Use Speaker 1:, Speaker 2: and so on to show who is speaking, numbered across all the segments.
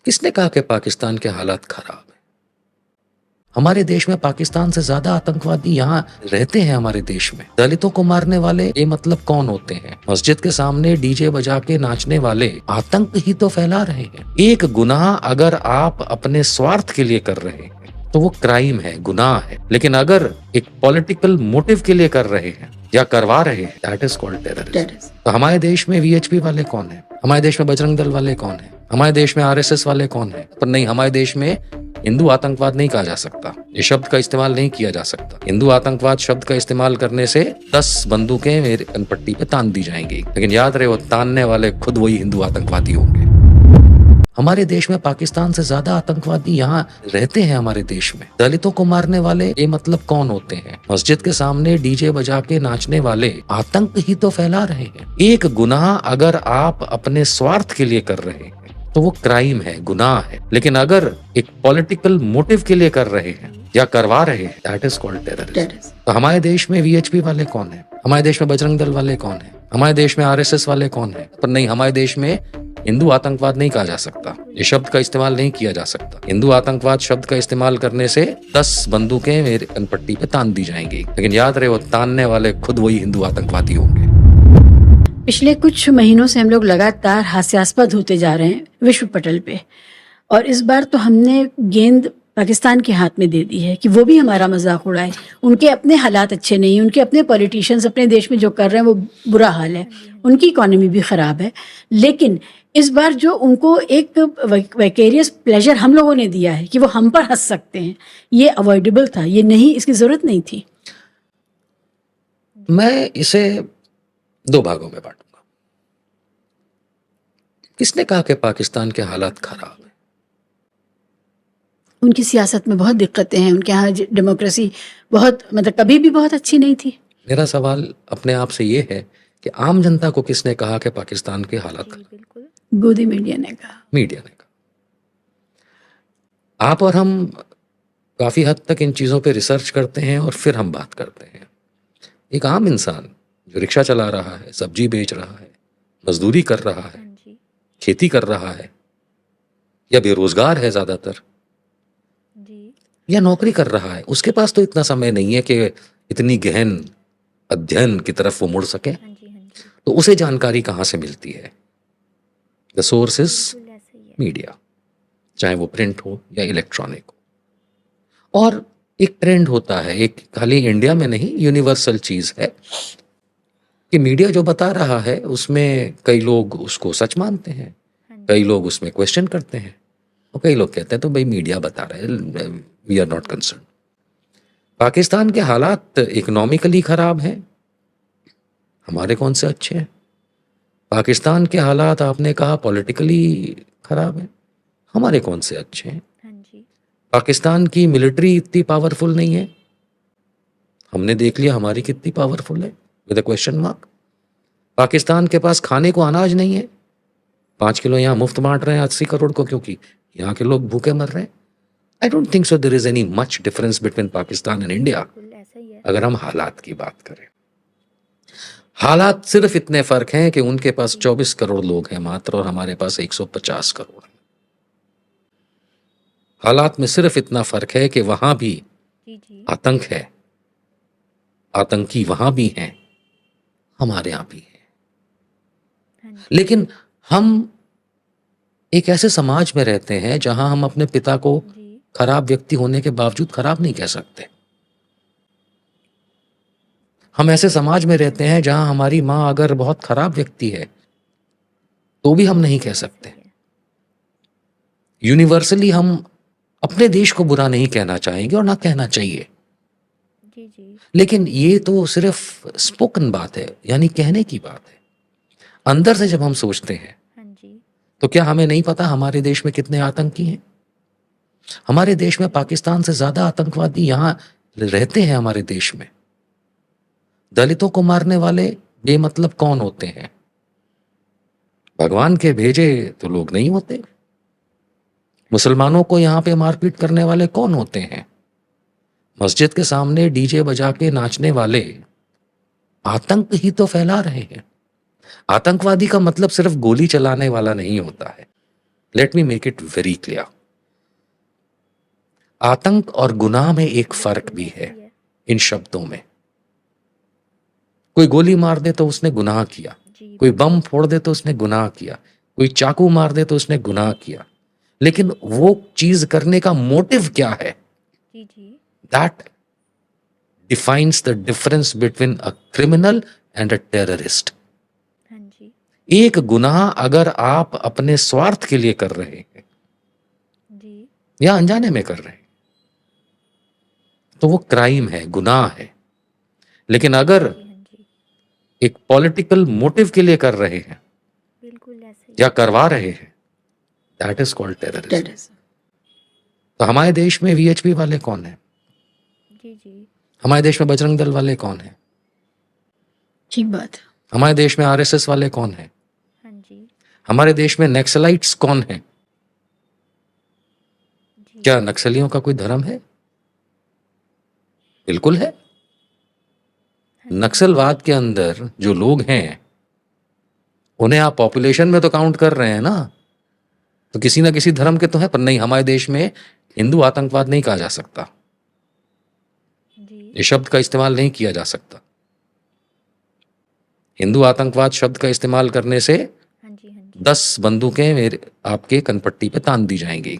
Speaker 1: किसने कहा कि पाकिस्तान के हालात खराब है? हमारे देश में पाकिस्तान से ज्यादा आतंकवादी यहाँ रहते हैं। हमारे देश में दलितों को मारने वाले ये मतलब कौन होते हैं? मस्जिद के सामने डीजे बजा के नाचने वाले आतंक ही तो फैला रहे हैं। एक गुनाह अगर आप अपने स्वार्थ के लिए कर रहे हैं तो वो क्राइम है, गुनाह है। लेकिन अगर एक पॉलिटिकल मोटिव के लिए कर रहे हैं या करवा रहे हैं, दैट इज कॉल्ड टेररिज्म। तो हमारे देश में वीएचपी वाले कौन है? हमारे देश में बजरंग दल वाले कौन है? हमारे देश में आरएसएस वाले कौन है? पर नहीं, हमारे देश में हिंदू आतंकवाद नहीं कहा जा सकता, ये शब्द का इस्तेमाल नहीं किया जा सकता। हिंदू आतंकवाद शब्द का इस्तेमाल करने से 10 बंदूकें मेरे कनपट्टी पे तान दी जाएंगी, लेकिन याद रहे वो तानने वाले खुद वही हिंदू आतंकवादी होंगे। हमारे देश में पाकिस्तान से ज्यादा आतंकवादी यहाँ रहते हैं। हमारे देश में दलितों को मारने वाले ये मतलब कौन होते हैं? मस्जिद के सामने डीजे बजा के नाचने वाले आतंक ही तो फैला रहे हैं। एक गुनाह अगर आप अपने स्वार्थ के लिए कर रहे हैं तो वो क्राइम है, गुनाह है। लेकिन अगर एक पॉलिटिकल मोटिव के लिए कर रहे हैं या करवा रहे हैं, दैट इज कॉल्ड टेररिज्म। तो हमारे देश में वीएचपी वाले कौन है? हमारे देश में बजरंग दल वाले कौन है? हमारे देश में आरएसएस वाले कौन है? पर नहीं, हमारे देश में हिंदू आतंकवाद नहीं कहा जा सकता, ये शब्द का इस्तेमाल नहीं किया जा सकता। हिंदू आतंकवाद शब्द का इस्तेमाल करने से 10 बंदूकें मेरे कनपट्टी पे तान दी जाएंगी, लेकिन याद रहे वो तानने वाले खुद वही हिंदू आतंकवादी होंगे।
Speaker 2: पिछले कुछ महीनों से हम लोग लगातार हास्यास्पद होते जा रहे हैं विश्व पटल पे, और इस बार तो हमने गेंद पाकिस्तान के हाथ में दे दी है कि वो भी हमारा मजाक उड़ाए। उनके अपने हालात अच्छे नहीं, उनके अपने पॉलिटिशियंस अपने देश में जो कर रहे हैं वो बुरा हाल है, उनकी इकोनॉमी भी ख़राब है। लेकिन इस बार जो उनको एक वैकेरियस प्लेजर हम लोगों ने दिया है कि वो हम पर हंस सकते हैं, ये अवॉइडेबल था, ये नहीं, इसकी ज़रूरत नहीं थी।
Speaker 1: मैं इसे 2 भागों में बांटूंगा। किसने कहा कि पाकिस्तान के हालात खराब है?
Speaker 2: उनकी सियासत में बहुत दिक्कतें हैं, उनके यहाँ डेमोक्रेसी बहुत, मतलब कभी भी बहुत अच्छी नहीं थी।
Speaker 1: मेरा सवाल अपने आप से ये है कि आम जनता को किसने कहा कि पाकिस्तान के हालात खराब?
Speaker 2: बिल्कुल, गोदी मीडिया ने कहा।
Speaker 1: मीडिया ने कहा। आप और हम काफी हद तक इन चीजों पे रिसर्च करते हैं और फिर हम बात करते हैं। एक आम इंसान जो रिक्शा चला रहा है, सब्जी बेच रहा है, मजदूरी कर रहा है, खेती कर रहा है, या बेरोजगार है ज्यादातर, या नौकरी कर रहा है, उसके पास तो इतना समय नहीं है कि इतनी गहन अध्ययन की तरफ वो मुड़ सके। तो उसे जानकारी कहाँ से मिलती है? द सोर्स इज मीडिया, चाहे वो प्रिंट हो या इलेक्ट्रॉनिक हो। और एक ट्रेंड होता है, एक खाली इंडिया में नहीं, यूनिवर्सल चीज है कि मीडिया जो बता रहा है उसमें कई लोग उसको सच मानते हैं, कई लोग उसमें क्वेश्चन करते हैं, और कई लोग कहते हैं तो भाई मीडिया बता रहा है, we are not concern. Pakistan के हालात इकोनॉमिकली खराब हैं, हमारे कौन से अच्छे हैं? पाकिस्तान के हालात आपने कहा पॉलिटिकली खराब है, हमारे कौन से अच्छे हैं? पाकिस्तान की मिलिट्री इतनी पावरफुल नहीं है, हमने देख लिया हमारी कितनी पावरफुल है, with a question mark. Pakistan के पास खाने को अनाज नहीं है, 5 किलो यहाँ मुफ्त बांट रहे हैं 80 करोड़ को, क्योंकि यहाँ के लोग भूखे मर रहे हैं। I don't think so there is any much difference between Pakistan and India. अगर हम हालात की बात करें, हालात सिर्फ इतने फर्क हैं कि उनके पास 24 करोड़ लोग हैं मात्र, और हमारे पास 150 करोड़ हैं। हालात में सिर्फ इतना फर्क है कि वहां भी आतंक है, आतंकी वहां भी हैं, हमारे यहां भी है। लेकिन हम एक ऐसे समाज में रहते हैं जहां हम अपने पिता को खराब व्यक्ति होने के बावजूद खराब नहीं कह सकते। हम ऐसे समाज में रहते हैं जहां हमारी माँ अगर बहुत खराब व्यक्ति है तो भी हम नहीं कह सकते। यूनिवर्सली हम अपने देश को बुरा नहीं कहना चाहेंगे और ना कहना चाहिए। लेकिन ये तो सिर्फ स्पोकन बात है, यानी कहने की बात है। अंदर से जब हम सोचते हैं तो क्या हमें नहीं पता हमारे देश में कितने आतंकी हैं? हमारे देश में पाकिस्तान से ज्यादा आतंकवादी यहाँ रहते हैं। हमारे देश में दलितों को मारने वाले बेमतलब कौन होते हैं? भगवान के भेजे तो लोग नहीं होते। मुसलमानों को यहाँ पे मारपीट करने वाले कौन होते हैं? मस्जिद के सामने डीजे बजा के नाचने वाले आतंक ही तो फैला रहे हैं। आतंकवादी का मतलब सिर्फ गोली चलाने वाला नहीं होता है। Let me make it very clear, आतंक और गुनाह में एक फर्क भी है इन शब्दों में। कोई गोली मार दे तो उसने गुनाह किया, कोई बम फोड़ दे तो उसने गुनाह किया, कोई चाकू मार दे तो उसने गुनाह किया, लेकिन वो चीज करने का मोटिव क्या है, that defines the difference between a criminal and a terrorist. एक गुनाह अगर आप अपने स्वार्थ के लिए कर रहे हैं या अनजाने में कर रहे हैं तो वो क्राइम है, गुनाह है। लेकिन अगर एक पॉलिटिकल मोटिव के लिए कर रहे हैं या करवा रहे हैं, दैट इज कॉल्ड टेररिज्म। तो हमारे देश में वीएचपी वाले कौन है? हमारे देश में बजरंग दल वाले कौन है?
Speaker 2: ठीक बात।
Speaker 1: हमारे देश में आरएसएस वाले कौन है? हमारे देश में नक्सलाइट्स कौन है? क्या नक्सलियों का कोई धर्म है? बिल्कुल है। नक्सलवाद के अंदर जो लोग हैं उन्हें आप पॉपुलेशन में तो काउंट कर रहे हैं ना, तो किसी ना किसी धर्म के तो है। पर नहीं, हमारे देश में हिंदू आतंकवाद नहीं कहा जा सकता, ये शब्द का इस्तेमाल नहीं किया जा सकता। हिंदू आतंकवाद शब्द का इस्तेमाल करने से 10 बंदूकें मेरे आपके कनपट्टी पे तान दी जाएंगी,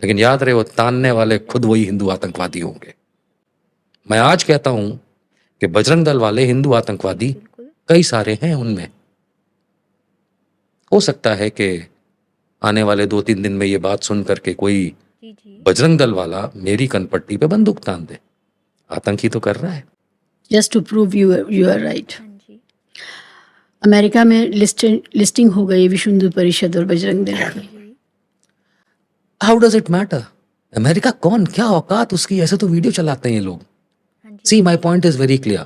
Speaker 1: लेकिन याद रहे वो तानने वाले खुद वही हिंदू आतंकवादी होंगे। मैं आज कहता हूं कि बजरंग दल वाले हिंदू आतंकवादी कई सारे हैं, उनमें हो सकता है कि आने वाले 2-3 दिन में ये बात सुन करके कोई बजरंग दल वाला मेरी कनपट्टी पे बंदूक तान दे। आतंकी तो कर रहा है।
Speaker 2: Just to prove you are right. America में लिस्टिंग हो गई विश्व हिंदू परिषद और बजरंग दल की।
Speaker 1: How does it matter? America कौन, क्या औकात उसकी, ऐसे तो वीडियो चलाते हैं ये लोग। See my point is very clear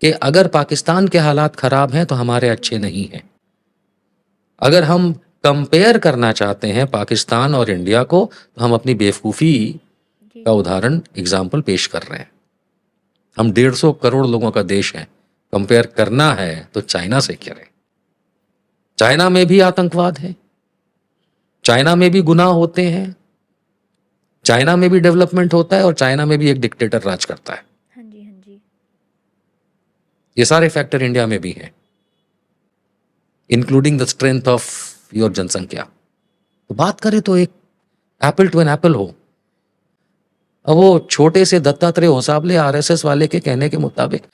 Speaker 1: कि अगर पाकिस्तान के हालात खराब हैं तो हमारे अच्छे नहीं हैं। अगर हम कंपेयर करना चाहते हैं पाकिस्तान और इंडिया को, तो हम अपनी बेवकूफ़ी का उदाहरण एग्जाम्पल पेश कर रहे हैं। हम 150 करोड़ लोगों का देश है, कंपेयर करना है तो चाइना से करें। चाइना में भी आतंकवाद है, चाइना में भी गुनाह होते हैं, चाइना में भी डेवलपमेंट होता है और चाइना में भी एक डिक्टेटर राज करता है। ये सारे फैक्टर इंडिया में भी हैं, including the strength of your जनसंख्या। तो बात करें तो एक एप्पल टू एन एप्पल हो। अब वो छोटे से दत्तात्रेय होसाबले आरएसएस वाले के कहने के मुताबिक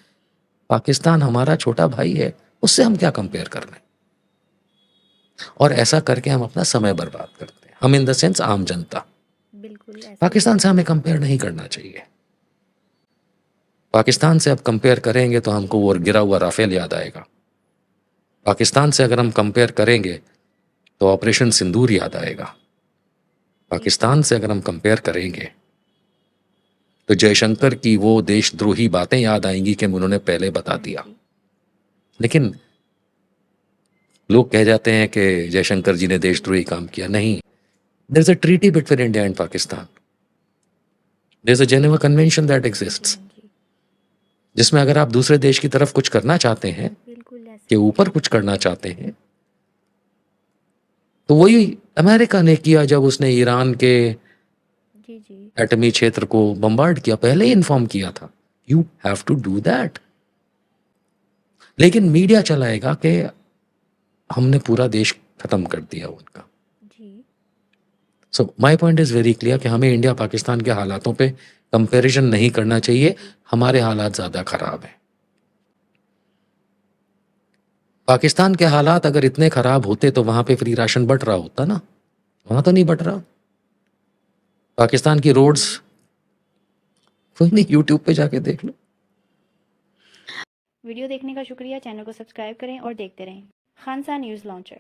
Speaker 1: पाकिस्तान हमारा छोटा भाई है, उससे हम क्या कंपेयर कर रहे हैं? और ऐसा करके हम अपना समय बर्बाद करते हैं, हम इन द सेंस आम जनता। पाकिस्तान से हमें कंपेयर नहीं करना चाहिए। पाकिस्तान से अब कंपेयर करेंगे तो हमको वो गिरा हुआ राफेल याद आएगा। पाकिस्तान से अगर हम कंपेयर करेंगे तो ऑपरेशन सिंदूर याद आएगा। पाकिस्तान से अगर हम कंपेयर करेंगे तो जयशंकर की वो देशद्रोही बातें याद आएंगी कि उन्होंने पहले बता दिया। लेकिन लोग कह जाते हैं कि जयशंकर जी ने देशद्रोही काम किया। नहीं, there is a treaty between India and Pakistan, there is a Geneva convention that exists, जिसमें अगर आप दूसरे देश की तरफ कुछ करना चाहते हैं, के ऊपर कुछ करना चाहते हैं, तो वही अमेरिका ने किया जब उसने ईरान के एटमी क्षेत्र को बम्बार्ड किया, पहले ही इन्फॉर्म किया था। You have to do that. लेकिन मीडिया चलाएगा कि हमने पूरा देश खत्म कर दिया उनका। So my point is very clear कि हमें इंडिया पाकिस्तान के हालातों पे कंपैरिजन नहीं करना चाहिए। हमारे हालात ज्यादा खराब हैं। पाकिस्तान के हालात अगर इतने खराब होते तो वहां पे फ्री राशन बट रहा होता ना, वहां तो नहीं बट रहा। पाकिस्तान की रोड्स कोई नहीं, यूट्यूब पे जाके देख लो।
Speaker 3: वीडियो देखने का शुक्रिया। चैनल को सब्सक्राइब करें और देखते रहें। खानसा न्यूज़ लॉन्चर।